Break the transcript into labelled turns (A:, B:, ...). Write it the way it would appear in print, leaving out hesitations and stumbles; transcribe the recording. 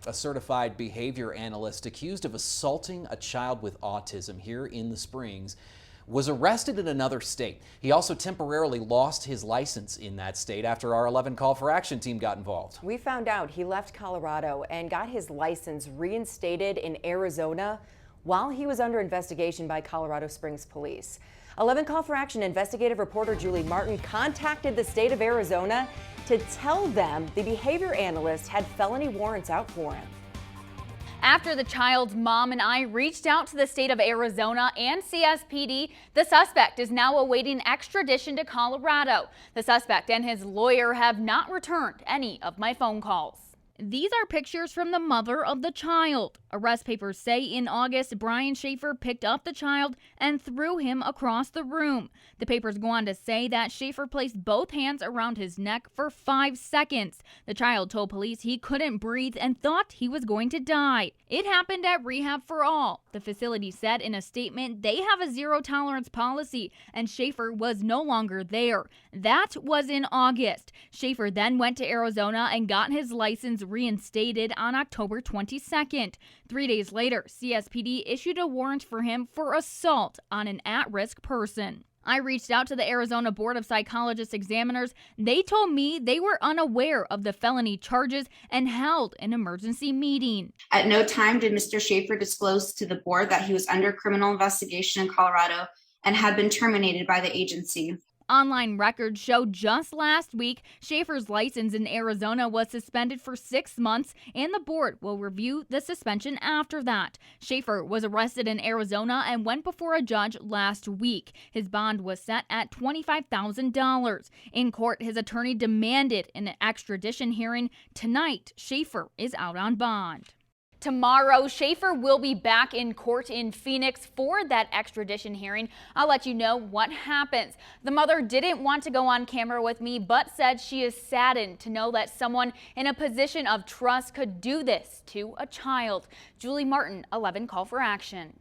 A: A certified behavior analyst accused of assaulting a child with autism here in the Springs was arrested in another state. He also temporarily lost his license in that state after our 11 Call for Action team got involved.
B: We found out he left Colorado and got his license reinstated in Arizona while he was under investigation by Colorado Springs police. 11 Call for Action investigative reporter Julie Martin contacted the state of Arizona to tell them the behavior analyst had felony warrants out for him.
C: After the child's mom and I reached out to the state of Arizona and CSPD, the suspect is now awaiting extradition to Colorado. The suspect and his lawyer have not returned any of my phone calls. These are pictures from the mother of the child. Arrest papers say in August, Brian Schaefer picked up the child and threw him across the room. The papers go on to say that Schaefer placed both hands around his neck for 5 seconds. The child told police he couldn't breathe and thought he was going to die. It happened at Rehab for All. The facility said in a statement they have a zero-tolerance policy and Schaefer was no longer there. That was in August. Schaefer then went to Arizona and got his license reinstated on October 22nd. 3 days later, CSPD issued a warrant for him for assault on an at-risk person. I reached out to the Arizona Board of Psychologist Examiners. They told me they were unaware of the felony charges and held an emergency meeting.
D: At no time did Mr. Schaefer disclose to the board that he was under criminal investigation in Colorado and had been terminated by the agency.
C: Online records show just last week, Schaefer's license in Arizona was suspended for 6 months, and the board will review the suspension after that. Schaefer was arrested in Arizona and went before a judge last week. His bond was set at $25,000. In court, his attorney demanded an extradition hearing. Tonight, Schaefer is out on bond. Tomorrow, Schaefer will be back in court in Phoenix for that extradition hearing. I'll let you know what happens. The mother didn't want to go on camera with me, but said she is saddened to know that someone in a position of trust could do this to a child. Julie Martin, 11 Call for Action.